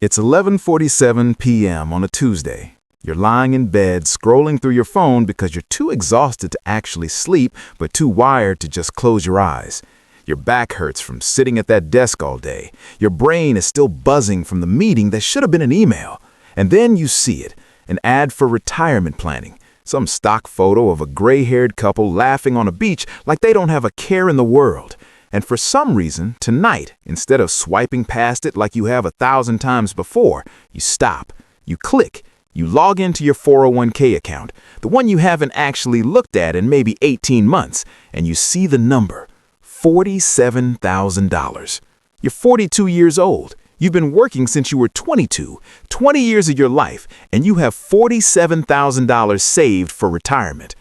It's 11:47 p.m. on a Tuesday. You're lying in bed, scrolling through your phone because you're too exhausted to actually sleep, but too wired to just close your eyes. Your back hurts from sitting at that desk all day. Your brain is still buzzing from the meeting that should have been an email. And then you see it, an ad for retirement planning. Some stock photo of a gray-haired couple laughing on a beach like they don't have a care in the world. And for some reason, tonight, instead of swiping past it like you have 1,000 times before, you stop, you click, you log into your 401k account, the one you haven't actually looked at in maybe 18 months, and you see the number, $47,000. You're 42 years old. You've been working since you were 22, 20 years of your life, and you have $47,000 saved for retirement.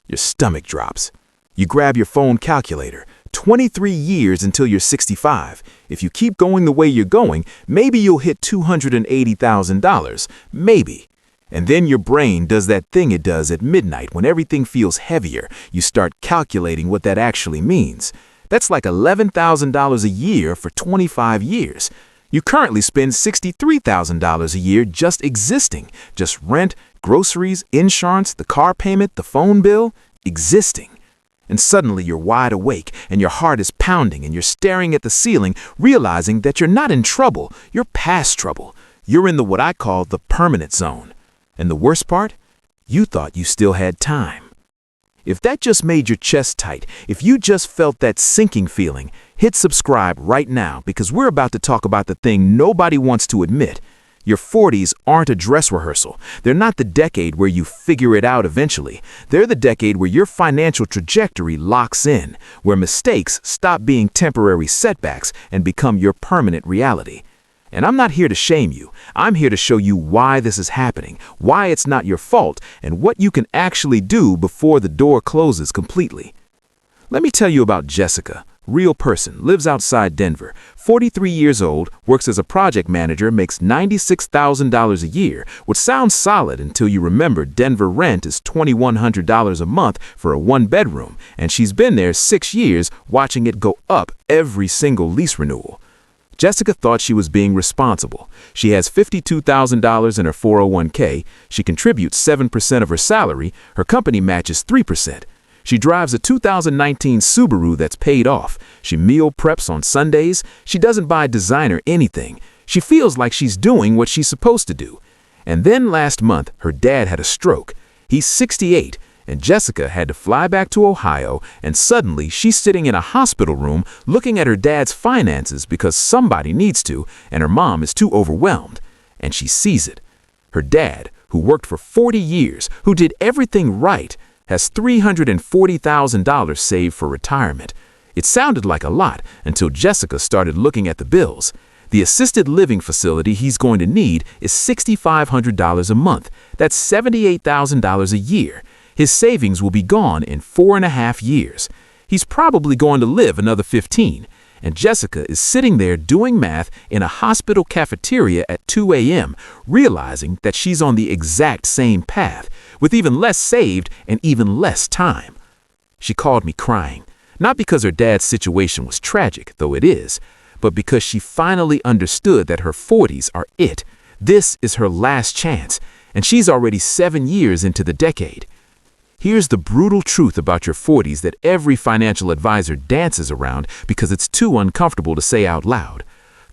Your stomach drops. You grab your phone calculator. 23 years until you're 65. If you keep going the way you're going, maybe you'll hit $280,000. Maybe. And then your brain does that thing it does at midnight when everything feels heavier. You start calculating what that actually means. That's like $11,000 a year for 25 years. You currently spend $63,000 a year just existing. Just rent, groceries, insurance, the car payment, the phone bill. Existing. And suddenly you're wide awake and your heart is pounding and you're staring at the ceiling, realizing that you're not in trouble, you're past trouble. You're in what I call the permanent zone. And the worst part? You thought you still had time. If that just made your chest tight, if you just felt that sinking feeling, hit subscribe right now because we're about to talk about the thing nobody wants to admit. Your 40s aren't a dress rehearsal. They're not the decade where you figure it out eventually. They're the decade where your financial trajectory locks in, where mistakes stop being temporary setbacks and become your permanent reality. And I'm not here to shame you. I'm here to show you why this is happening, why it's not your fault, and what you can actually do before the door closes completely. Let me tell you about Jessica. Real person, lives outside Denver, 43 years old, works as a project manager, makes $96,000 a year, which sounds solid until you remember Denver rent is $2,100 a month for a one-bedroom, and she's been there 6 years watching it go up every single lease renewal. Jessica thought she was being responsible. She has $52,000 in her 401k, she contributes 7% of her salary, her company matches 3%. She drives a 2019 Subaru that's paid off. She meal preps on Sundays. She doesn't buy designer anything. She feels like she's doing what she's supposed to do. And then last month, her dad had a stroke. He's 68, and Jessica had to fly back to Ohio, and suddenly she's sitting in a hospital room looking at her dad's finances because somebody needs to, and her mom is too overwhelmed. And she sees it. Her dad, who worked for 40 years, who did everything right, has $340,000 saved for retirement. It sounded like a lot until Jessica started looking at the bills. The assisted living facility he's going to need is $6,500 a month. That's $78,000 a year. His savings will be gone in 4.5 years. He's probably going to live another 15. And Jessica is sitting there doing math in a hospital cafeteria at 2 a.m., realizing that she's on the exact same path, with even less saved and even less time. She called me crying, not because her dad's situation was tragic, though it is, but because she finally understood that her 40s are it. This is her last chance, and she's already 7 years into the decade. Here's the brutal truth about your 40s that every financial advisor dances around because it's too uncomfortable to say out loud.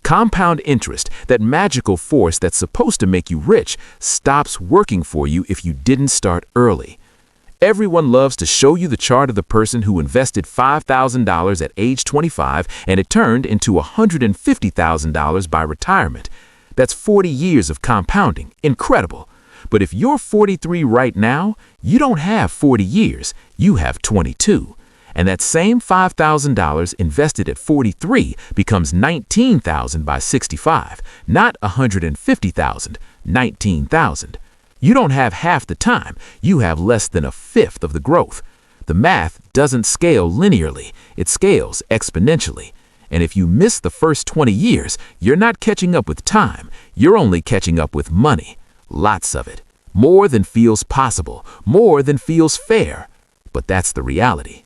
Compound interest, that magical force that's supposed to make you rich, stops working for you if you didn't start early. Everyone loves to show you the chart of the person who invested $5,000 at age 25 and it turned into $150,000 by retirement. That's 40 years of compounding. Incredible. But if you're 43 right now, you don't have 40 years, you have 22. And that same $5,000 invested at 43 becomes $19,000 by 65, not $150,000, $19,000. You don't have half the time, you have less than a fifth of the growth. The math doesn't scale linearly, it scales exponentially. And if you miss the first 20 years, you're not catching up with time, you're only catching up with money. Lots of it. More than feels possible. More than feels fair. But that's the reality.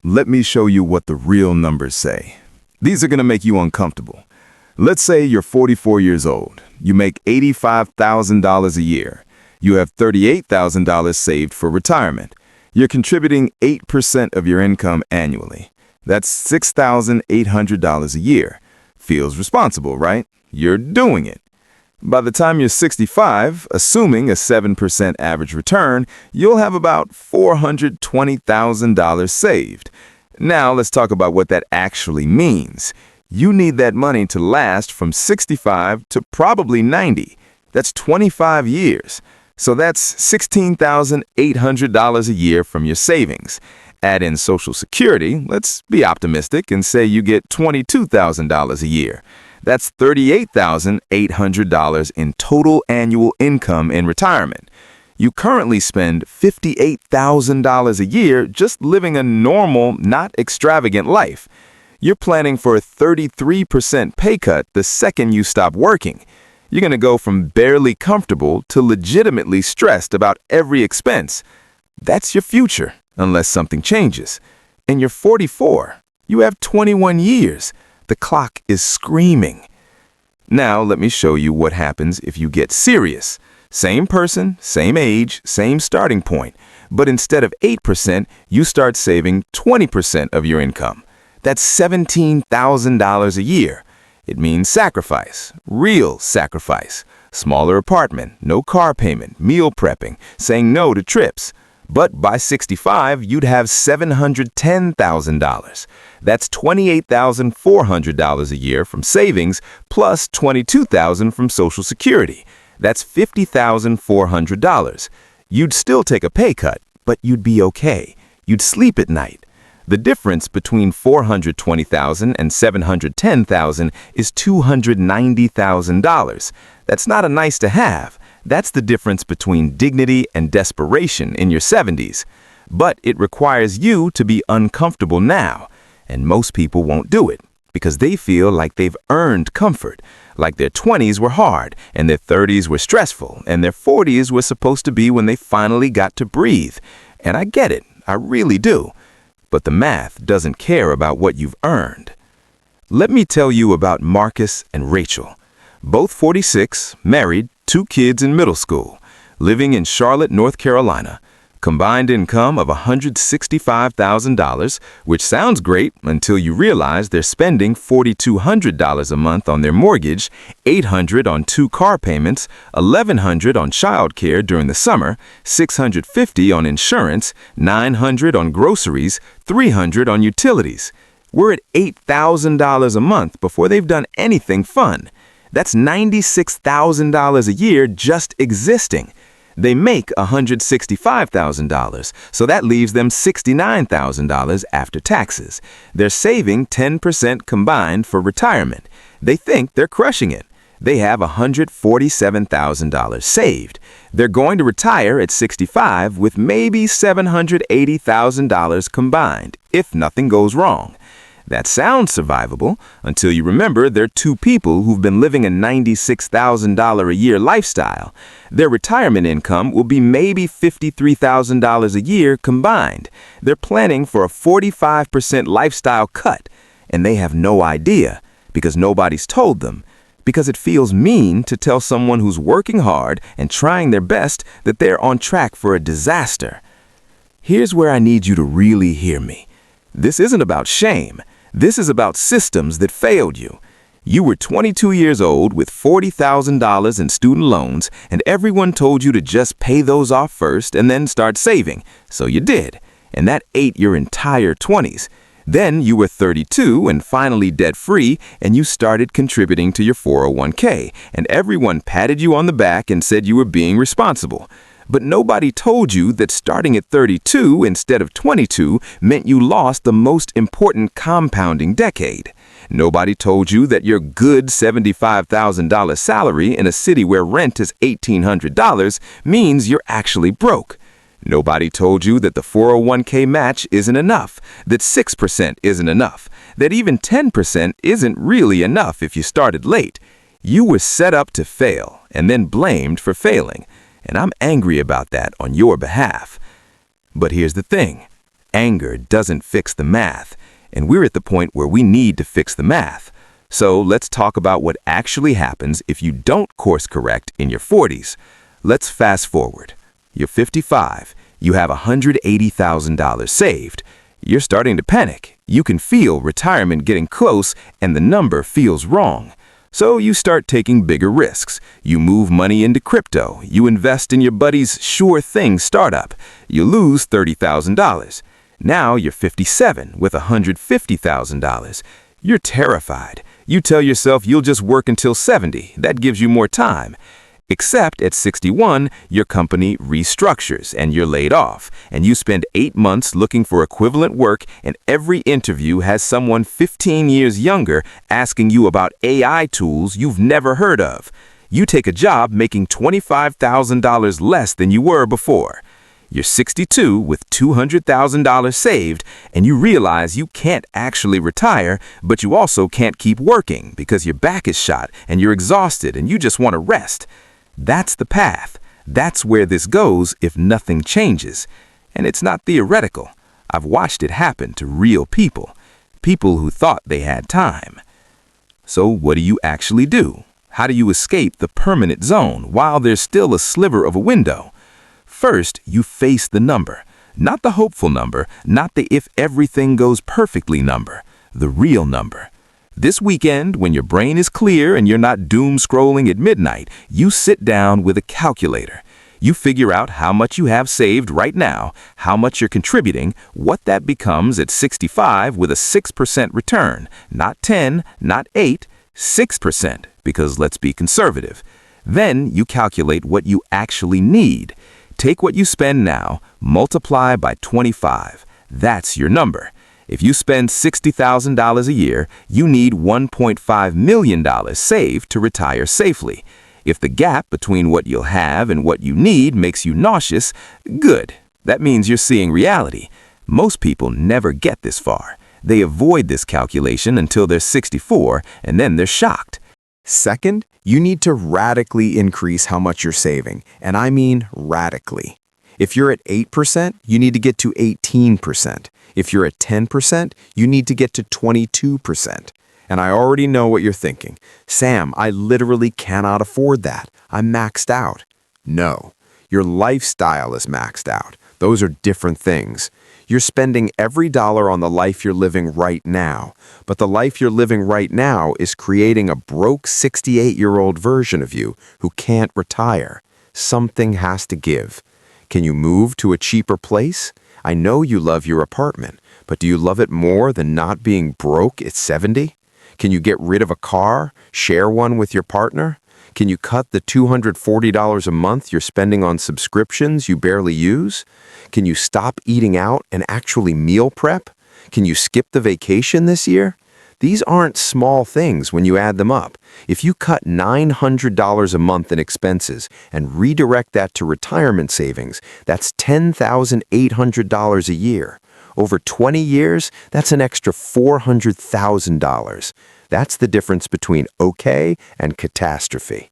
Let me show you what the real numbers say. These are going to make you uncomfortable. Let's say you're 44 years old. You make $85,000 a year. You have $38,000 saved for retirement. You're contributing 8% of your income annually. That's $6,800 a year. Feels responsible, right? You're doing it. By the time you're 65, assuming a 7% average return, you'll have about $420,000 saved. Now let's talk about what that actually means. You need that money to last from 65 to probably 90. That's 25 years. So that's $16,800 a year from your savings. Add in Social Security, let's be optimistic and say you get $22,000 a year. That's $38,800 in total annual income in retirement. You currently spend $58,000 a year just living a normal, not extravagant life. You're planning for a 33% pay cut the second you stop working. You're going to go from barely comfortable to legitimately stressed about every expense. That's your future, unless something changes. And you're 44. You have 21 years. The clock is screaming. Now let me show you what happens if you get serious. Same person, same age, same starting point. But instead of 8%, you start saving 20% of your income. That's $17,000 a year. It means sacrifice, real sacrifice. Smaller apartment, no car payment, meal prepping, saying no to trips. But by 65, you'd have $710,000. That's $28,400 a year from savings, plus $22,000 from Social Security. That's $50,400. You'd still take a pay cut, but you'd be okay. You'd sleep at night. The difference between $420,000 and $710,000 is $290,000. That's not a nice to have. That's the difference between dignity and desperation in your 70s. But it requires you to be uncomfortable now, and most people won't do it because they feel like they've earned comfort, like their 20s were hard, and their 30s were stressful, and their 40s were supposed to be when they finally got to breathe. And I get it, I really do. But the math doesn't care about what you've earned. Let me tell you about Marcus and Rachel. Both 46, married, 2 kids in middle school, living in Charlotte, North Carolina. Combined income of $165,000, which sounds great until you realize they're spending $4,200 a month on their mortgage, $800 on 2 car payments, $1,100 on childcare during the summer, $650 on insurance, $900 on groceries, $300 on utilities. We're at $8,000 a month before they've done anything fun. That's $96,000 a year just existing. They make $165,000, so that leaves them $69,000 after taxes. They're saving 10% combined for retirement. They think they're crushing it. They have $147,000 saved. They're going to retire at 65 with maybe $780,000 combined, if nothing goes wrong. That sounds survivable until you remember they're 2 people who've been living a $96,000 a year lifestyle. Their retirement income will be maybe $53,000 a year combined. They're planning for a 45% lifestyle cut, and they have no idea because nobody's told them. Because it feels mean to tell someone who's working hard and trying their best that they're on track for a disaster. Here's where I need you to really hear me. This isn't about shame. This is about systems that failed you. You were 22 years old with $40,000 in student loans, and everyone told you to just pay those off first and then start saving. So you did, and that ate your entire 20s. Then you were 32 and finally debt-free, and you started contributing to your 401k, and everyone patted you on the back and said you were being responsible. But nobody told you that starting at 32 instead of 22 meant you lost the most important compounding decade. Nobody told you that your good $75,000 salary in a city where rent is $1,800 means you're actually broke. Nobody told you that the 401k match isn't enough, that 6% isn't enough, that even 10% isn't really enough if you started late. You were set up to fail and then blamed for failing. And I'm angry about that on your behalf. But here's the thing. Anger doesn't fix the math, and we're at the point where we need to fix the math. So let's talk about what actually happens if you don't course correct in your 40s. Let's fast forward. You're 55. You have $180,000 saved. You're starting to panic. You can feel retirement getting close and the number feels wrong. So you start taking bigger risks. You move money into crypto. You invest in your buddy's sure thing startup. You lose $30,000. Now you're 57 with $150,000. You're terrified. You tell yourself you'll just work until 70. That gives you more time. Except at 61, your company restructures and you're laid off, and you spend 8 months looking for equivalent work, and every interview has someone 15 years younger asking you about AI tools you've never heard of. You take a job making $25,000 less than you were before. You're 62 with $200,000 saved, and you realize you can't actually retire, but you also can't keep working because your back is shot and you're exhausted and you just want to rest. That's the path. That's where this goes if nothing changes. And it's not theoretical. I've watched it happen to real people. People who thought they had time. So what do you actually do? How do you escape the permanent zone while there's still a sliver of a window? First, you face the number. Not the hopeful number, not the if everything goes perfectly number. The real number. This weekend, when your brain is clear and you're not doom scrolling at midnight, you sit down with a calculator. You figure out how much you have saved right now, how much you're contributing, what that becomes at 65 with a 6% return. Not 10, not 8, 6%, because let's be conservative. Then you calculate what you actually need. Take what you spend now, multiply by 25. That's your number. If you spend $60,000 a year, you need $1.5 million saved to retire safely. If the gap between what you'll have and what you need makes you nauseous, good. That means you're seeing reality. Most people never get this far. They avoid this calculation until they're 64, and then they're shocked. Second, you need to radically increase how much you're saving, and I mean radically. If you're at 8%, you need to get to 18%. If you're at 10%, you need to get to 22%. And I already know what you're thinking. Sam, I literally cannot afford that. I'm maxed out. No, your lifestyle is maxed out. Those are different things. You're spending every dollar on the life you're living right now, but the life you're living right now is creating a broke 68-year-old version of you who can't retire. Something has to give. Can you move to a cheaper place? I know you love your apartment, but do you love it more than not being broke at 70? Can you get rid of a car, share one with your partner? Can you cut the $240 a month you're spending on subscriptions you barely use? Can you stop eating out and actually meal prep? Can you skip the vacation this year? These aren't small things when you add them up. If you cut $900 a month in expenses and redirect that to retirement savings, that's $10,800 a year. Over 20 years, that's an extra $400,000. That's the difference between okay and catastrophe.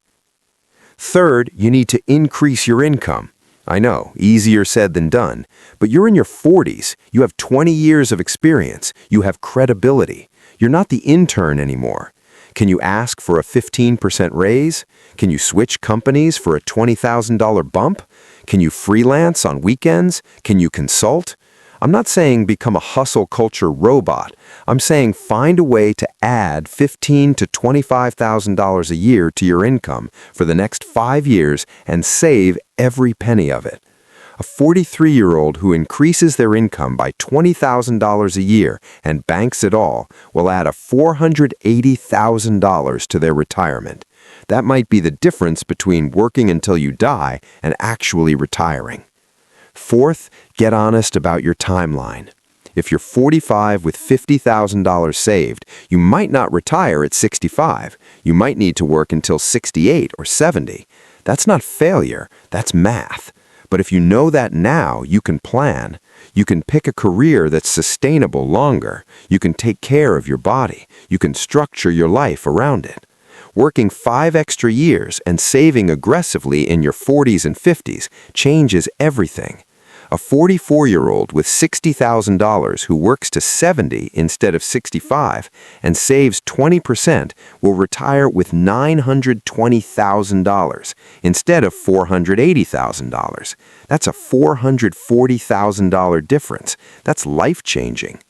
Third, you need to increase your income. I know, easier said than done, but you're in your 40s. You have 20 years of experience. You have credibility. You're not the intern anymore. Can you ask for a 15% raise? Can you switch companies for a $20,000 bump? Can you freelance on weekends? Can you consult? I'm not saying become a hustle culture robot. I'm saying find a way to add $15,000 to $25,000 a year to your income for the next 5 years and save every penny of it. A 43-year-old who increases their income by $20,000 a year and banks it all will add a $480,000 to their retirement. That might be the difference between working until you die and actually retiring. Fourth, get honest about your timeline. If you're 45 with $50,000 saved, you might not retire at 65. You might need to work until 68 or 70. That's not failure, that's math. But if you know that now, you can plan. You can pick a career that's sustainable longer. You can take care of your body. You can structure your life around it. Working 5 extra years and saving aggressively in your 40s and 50s changes everything. A 44-year-old with $60,000 who works to 70 instead of 65 and saves 20% will retire with $920,000 instead of $480,000. That's a $440,000 difference. That's life-changing.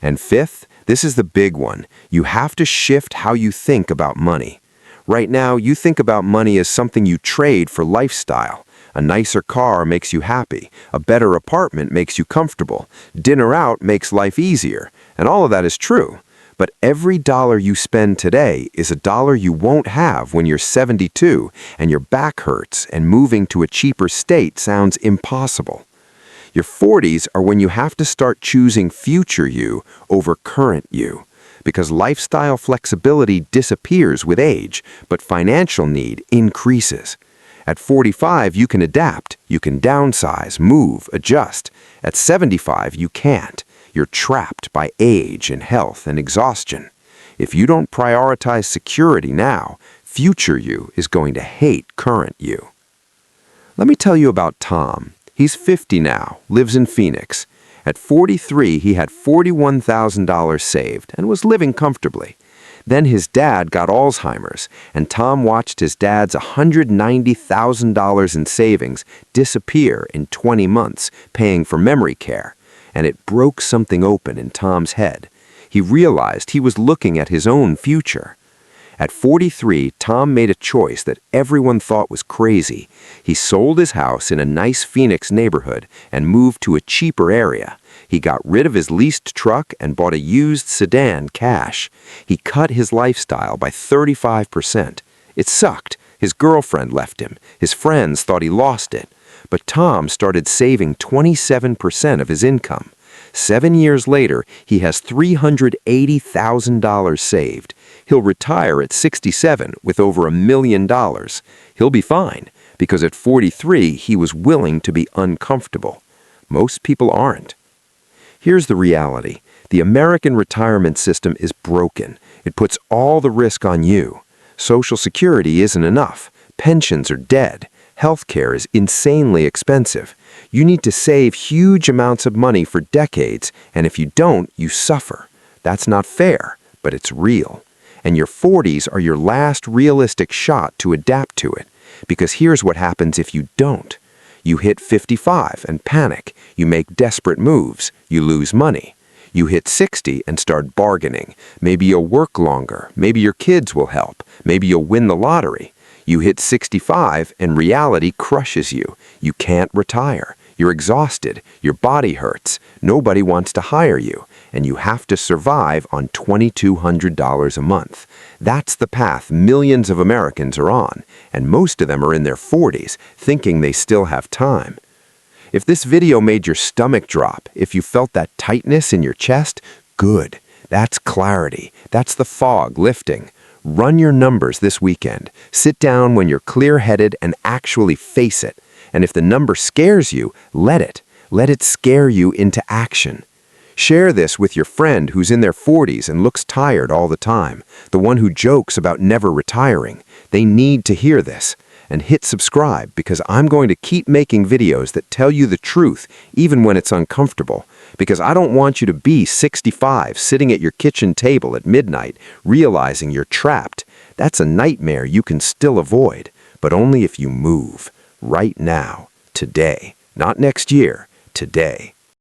And fifth, this is the big one. You have to shift how you think about money. Right now, you think about money as something you trade for lifestyle. A nicer car makes you happy. A better apartment makes you comfortable. Dinner out makes life easier. And all of that is true. But every dollar you spend today is a dollar you won't have when you're 72 and your back hurts and moving to a cheaper state sounds impossible. Your 40s are when you have to start choosing future you over current you, because lifestyle flexibility disappears with age, but financial need increases. At 45, you can adapt, you can downsize, move, adjust. At 75, you can't. You're trapped by age and health and exhaustion. If you don't prioritize security now, future you is going to hate current you. Let me tell you about Tom. He's 50 now, lives in Phoenix. At 43, he had $41,000 saved and was living comfortably. Then his dad got Alzheimer's, and Tom watched his dad's $190,000 in savings disappear in 20 months, paying for memory care. And it broke something open in Tom's head. He realized he was looking at his own future. At 43, Tom made a choice that everyone thought was crazy. He sold his house in a nice Phoenix neighborhood and moved to a cheaper area. He got rid of his leased truck and bought a used sedan cash. He cut his lifestyle by 35%. It sucked. His girlfriend left him. His friends thought he lost it. But Tom started saving 27% of his income. 7 years later, he has $380,000 saved. He'll retire at 67 with over $1 million. He'll be fine, because at 43, he was willing to be uncomfortable. Most people aren't. Here's the reality. The American retirement system is broken. It puts all the risk on you. Social Security isn't enough. Pensions are dead. Healthcare is insanely expensive. You need to save huge amounts of money for decades, and if you don't, you suffer. That's not fair, but it's real. And your 40s are your last realistic shot to adapt to it. Because here's what happens if you don't. You hit 55 and panic. You make desperate moves. You lose money. You hit 60 and start bargaining. Maybe you'll work longer. Maybe your kids will help. Maybe you'll win the lottery. You hit 65 and reality crushes you. You can't retire. You're exhausted. Your body hurts. Nobody wants to hire you. And you have to survive on $2,200 a month. That's the path millions of Americans are on. And most of them are in their 40s, thinking they still have time. If this video made your stomach drop, if you felt that tightness in your chest, good. That's clarity. That's the fog lifting. Run your numbers this weekend. Sit down when you're clear-headed and actually face it. And if the number scares you, let it. Let it scare you into action. Share this with your friend who's in their 40s and looks tired all the time, the one who jokes about never retiring. They need to hear this. And hit subscribe, because I'm going to keep making videos that tell you the truth even when it's uncomfortable. Because I don't want you to be 65 sitting at your kitchen table at midnight realizing you're trapped. That's a nightmare you can still avoid, but only if you move. Right now. Today. Not next year. Today.